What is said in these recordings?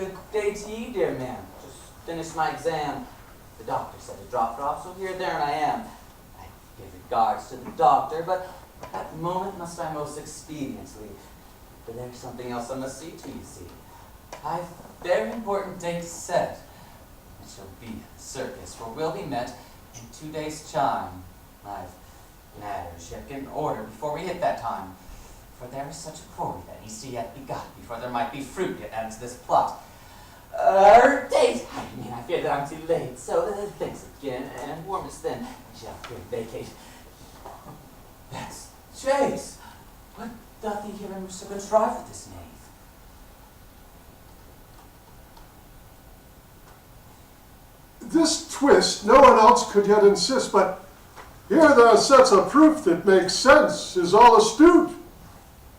Good day to you, dear ma'am. Just finished my exam. The doctor said to drop off, so here, there, and I am. I give regards to the doctor, but at the moment must I most expediently. But there's something else I must see to, you see. I've a very important date set. It shall be a circus where we'll be met in 2 days' chime. I've matters yet get in order before we hit that time. For there is such a quarry that needs to yet be got before there might be fruit yet added to this plot. Date! I fear that I'm too late, so thanks again, and warmest then, I shall here vacate. That's Chase! What doth he here so contrive with this knave? This twist no one else could yet insist, but here there are sets of proof that makes sense, is all astute.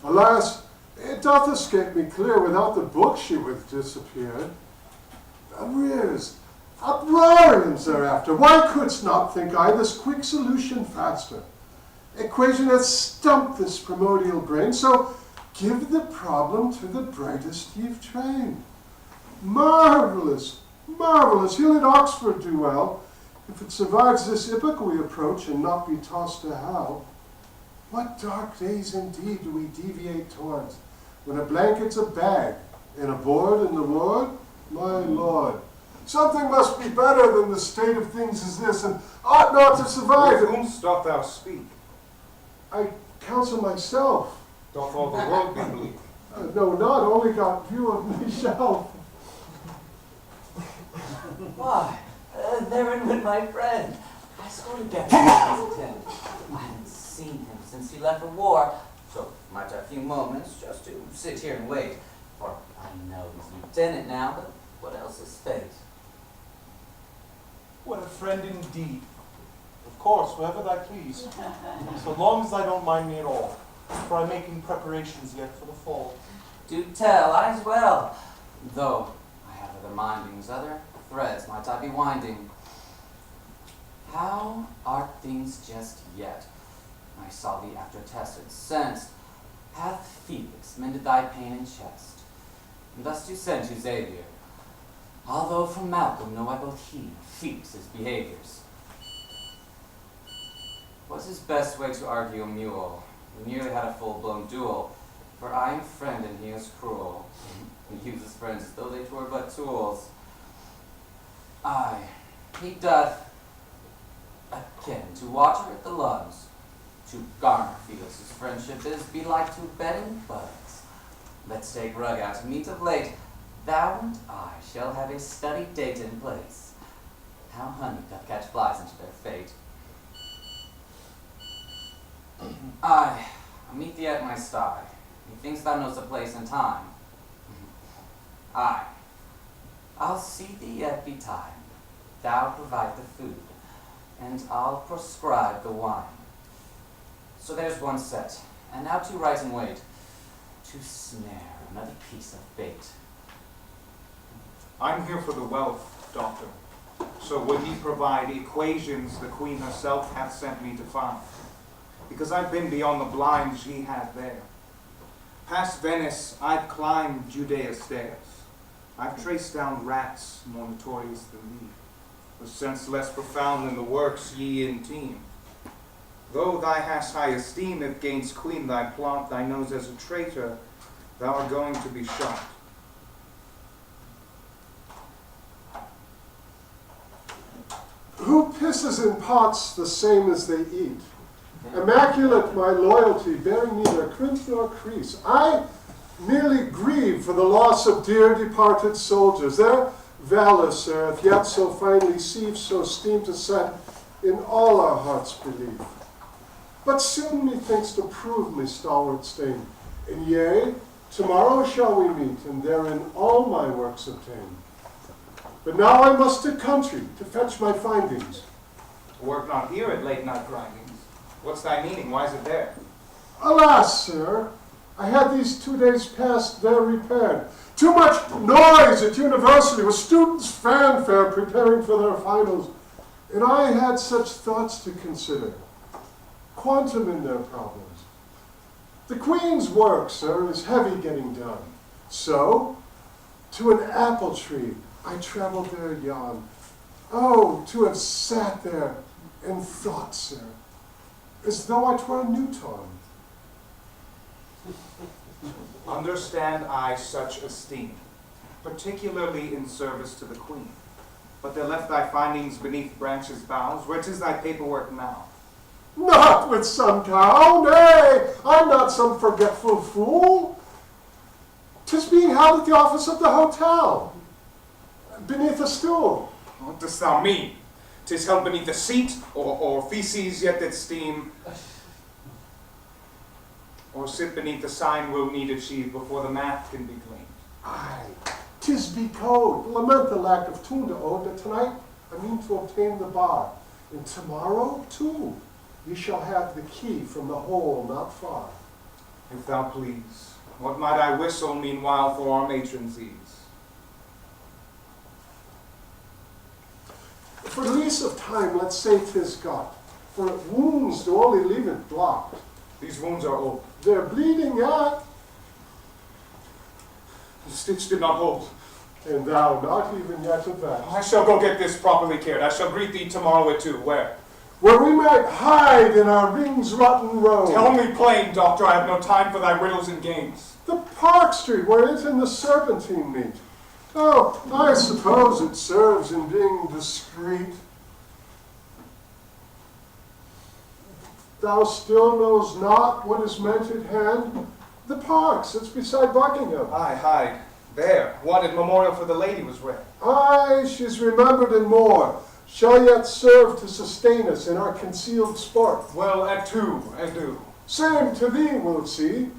Alas, it doth escape me clear, without the book she would disappeared. Arrears, uproarians thereafter, why couldst not, think I, this quick solution faster? Equation hath stumped this primordial brain, so give the problem to the brightest ye've trained. Marvelous, marvelous, he'll at Oxford do well, if it survives this epoch we approach and not be tossed to hell. What dark days indeed do we deviate towards, when a blanket's a bag, and a board in the ward? My lord, something must be better than the state of things as this, and ought not to survive. With whom dost thou speak? I counsel myself. Doth all the world be believed? No, not only got view of myself. Why, therein went my friend. I swore to get him I hadn't seen him since he left for war, so might have a few moments just to sit here and wait. For I know he's lieutenant now, but what else is fate? What a friend indeed. Of course, wherever thou please. So long as I don't mind me at all. For I'm making preparations yet for the fall. Do tell, I as well. Though I have other mindings, other threads might I be winding. How art things just yet? I saw thee after tested, sensed. Hath Felix mended thy pain in chest? And thus do send to Xavier. Although from Malcolm know I both he and Felix's behaviors. What's his best way to argue a mule? We nearly had a full-blown duel, for I am friend and he is cruel. He uses friends as though they were but tools. Aye, he doth, again, to water at the lungs, to garner Felix's friendship is be like to bedding buds. Let's take rug out to meet of late. Thou and I shall have a studied date in place. How honey doth catch flies into their fate. Aye, I'll meet thee at my sty. Methinks thou knowest the place and time. Aye, I'll see thee yet betime. Thou provide the food, and I'll prescribe the wine. So there's one set, and now to rise and wait, to snare another piece of bait. I'm here for the wealth, Doctor. So would ye provide equations the Queen herself hath sent me to find? Because I've been beyond the blinds ye had there. Past Venice, I've climbed Judea's stairs. I've traced down rats more notorious than thee, with sense less profound than the works ye inteem. Though thou hast high esteem, if gainst Queen thy plot, thy nose as a traitor, thou art going to be shot. Who pisses in pots the same as they eat? Immaculate my loyalty, bearing neither crimp nor crease. I merely grieve for the loss of dear departed soldiers. Their valor, sir, if yet so finely sieved, so steamed to set in all our hearts' belief. But soon methinks to prove me stalwart stain. And yea, tomorrow shall we meet, and therein all my works obtain. But now I must to country to fetch my findings. Work not here at late night grindings. What's thy meaning? Why is it there? Alas, sir, I had these 2 days past there repaired. Too much noise at university, with students' fanfare preparing for their finals. And I had such thoughts to consider. Quantum in their problems. The Queen's work, sir, is heavy getting done. So, To an apple tree I traveled there yon. Oh, to have sat there and thought, sir, as though I were a Newton. Understand I such esteem, particularly in service to the Queen. But they left thy findings beneath branches' boughs. Where 'tis thy paperwork now? Not with some cow, nay, I'm not some forgetful fool. 'Tis being held at the office of the hotel, beneath a stool. What dost thou mean? 'Tis held beneath a seat, or feces yet that steam, or sit beneath the sign we'll need achieve before the math can be gleaned. Aye, 'tis be code. Lament the lack of tune to ode, but tonight I mean to obtain the bar. And tomorrow, too, ye shall have the key from the hole not far. If thou please, what might I whistle meanwhile for our matron's ease? For lease of time, let's say 'tis got, for it wounds to only leave it blocked. These wounds are open. They're bleeding yet, The stitch did not hold. and thou not even yet of that. I shall go get this properly cared. I shall greet thee tomorrow at 2. Where? Where we might hide in our rings rotten road. Tell me plain, doctor, I have no time for thy riddles and games. The Park Street, where it and the Serpentine meet. Oh, I suppose it serves in being discreet. Thou still knows not what is meant at hand? The park sits beside Buckingham. Aye, hide. There, wanted memorial for the lady was read. Aye, she's remembered and more. Shall yet serve to sustain us in our concealed sport. Well, at 2, adieu. Same to thee, wilt see.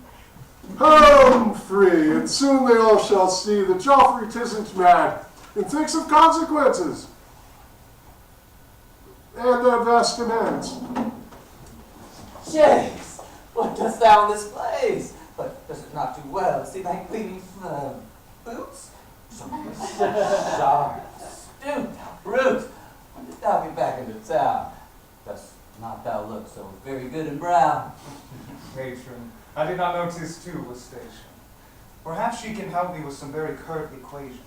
Home free, and soon they all shall see that Joffrey 'tisn't mad, and thinks of consequences, and their best amends. Jakes, what dost thou in this place? But does it not do well to see thy gleaming boots? So sharp, astute, brute. When didst thou be back into town? Dost not thou look so very good and brown? Patron, I did not know 'tis 2 was stationed. Perhaps she can help me with some very curt equations.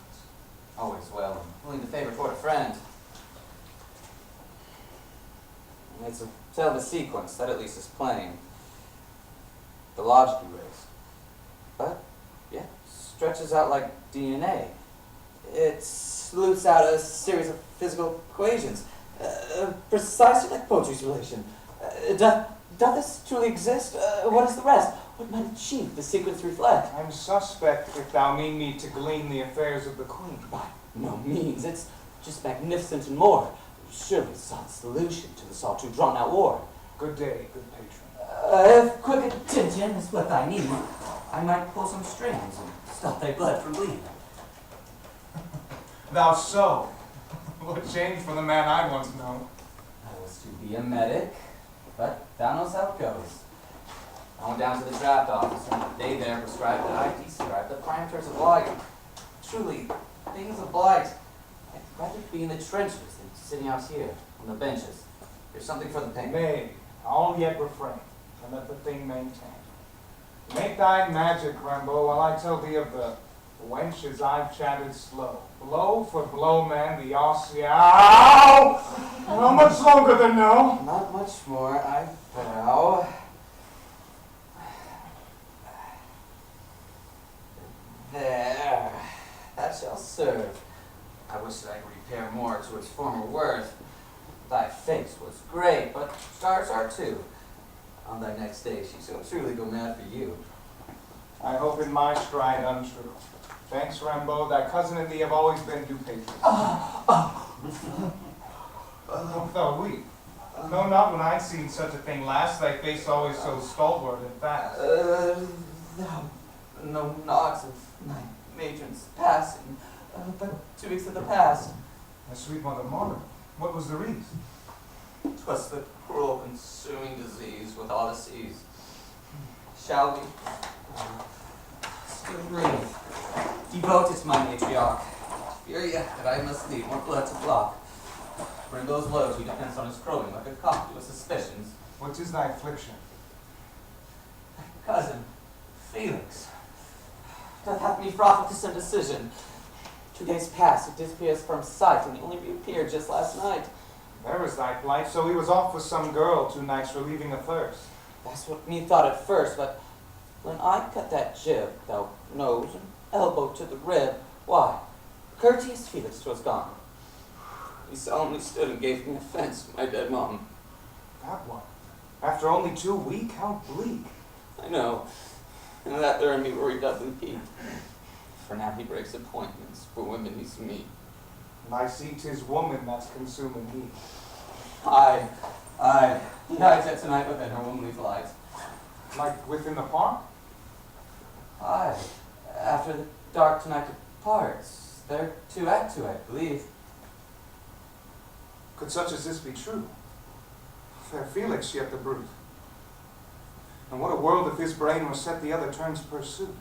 Always well, and willing to favor toward a friend. It's a tale of a sequence, that at least is plain. The logic you raised. But, yeah, stretches out like DNA. It sleuths out a series of physical equations, precisely like poetry's relation. Doth this truly exist? What is the rest? What might achieve the sequence reflect? I'm suspect if thou mean me to glean the affairs of the Queen. By no means. It's just magnificent and more. Surely it's not the solution to this all too drawn-out war. Good day, good patron. If quick attention is what I need, I might pull some strings and stop thy blood from bleeding. Thou so? What change from the man I once known? I was to be a medic, but thou knows how it goes. I went down to the draft office, and they there prescribed that I describe the parameters of light. Truly, things of light. I'd rather be in the trenches than sitting out here on the benches. There's something for the pain. Nay, I'll yet refrain, and let the thing maintain. Make thy magic, Rimbaud, while I tell thee of the wenches I've chatted slow. Blow for blow, man, the Aussie. Ow! How much longer than no? Not much more, I vow. There. That shall serve. I wish that I could repair more to its former worth. Thy face was great, but scars are too. On thy next day, she shall truly go mad for you. I hope in my stride untrue. Thanks, Rimbaud, thy cousin and thee have always been due patrons. Don't thou weep. No, not when I'd seen such a thing last, thy face always so stalwart and fast. Thou know not of my matron's passing, but 2 weeks of the past. My sweet mother martyred. What was the reason? 'Twas the cruel consuming disease with all the seas. Shall we still breathe? Devote it to my matriarch. Fear yet that I must leave more blood to flock. Bring those lows who depends on his crowing like a cock to his suspicions. What is thy affliction? Cousin, Felix, doth have me fraught with this indecision. 2 days passed, he disappears from sight, and he only reappeared just last night. There was thy plight. So he was off with some girl 2 nights relieving a thirst. That's what me thought at first, but when I cut that jib, thou nose and elbow to the rib, why, courteous Felix was gone. He solemnly stood and gave me offense to my dead mom. That one. After only 2 weeks? How bleak. I know, and that there in me were doubly piqued. For now he breaks appointments, for women he's me. And I see 'tis woman that's consuming me. Aye, he hides it tonight within her womanly light. Like within the park? Aye, after the dark tonight departs, there 2 act to, I believe. Could such as this be true? Fair Felix yet the brute. And what a world if his brain were set the other turns pursuit.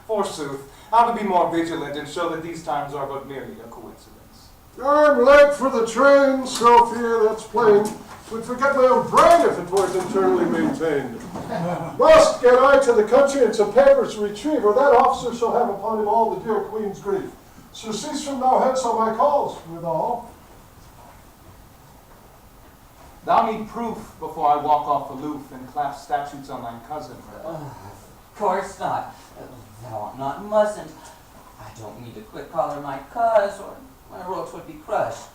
Forsooth, how to be more vigilant and show that these times are but merely a coincidence. I'm late for the train, Sophia, that's plain. Would forget my own brain if it weren't internally maintained. Must get I to the country and to papers retrieve, or that officer shall have upon him all the dear queen's grief. Surcease from now hence on my calls, withal. Thou need proof before I walk off aloof and clap statutes on thine cousin. Of course not. Thou art not mustn't. I don't need to quit calling my cuz, or my ropes would be crushed.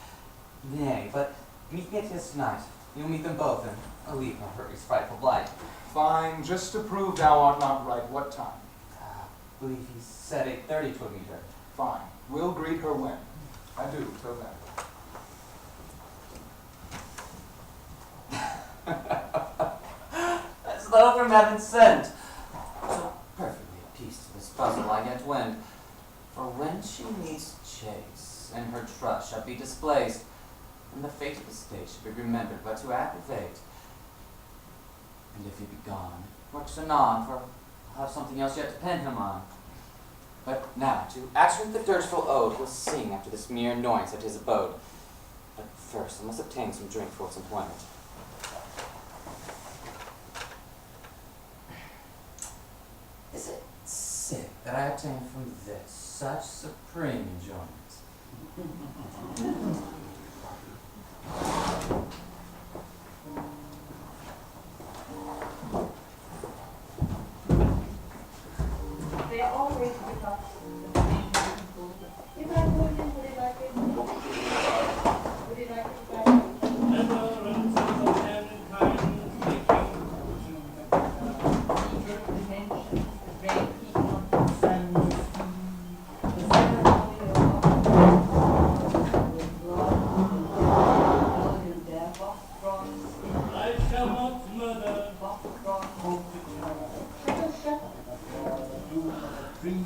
Nay, but meet me at his tonight. You'll meet them both, and I'll leave my hurry's frightful blight. Fine, just to prove thou art not right. What time? I believe he said 8:30 to meet her. Fine. We'll greet her when? I do, till then. As though from heaven sent. So perfectly at peace to this puzzle I yet wend. For when she meets Chase, and her trust shall be displaced, and the fate of the state shall be remembered but to aggravate. And if he be gone, works anon, for I'll have something else yet to pen him on. But now, to actuate the dirtful ode, we'll sing after this mere annoyance at his abode. But first, I must obtain some drink for its employment. Is it sick that I obtain from this such supreme enjoyment? They are all ready to give up the information people. If I told him, would he like it? Would he like it back? Never until the mankind making Nature dimensions, the great heat on the sun, the sea, the ceremony of with blood and death, box bronze, I shall not murder, box bronze, hope to terror. shut, You free,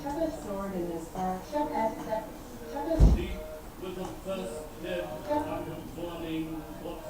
shut a sword in his hand, shut at that, shut a deep with the first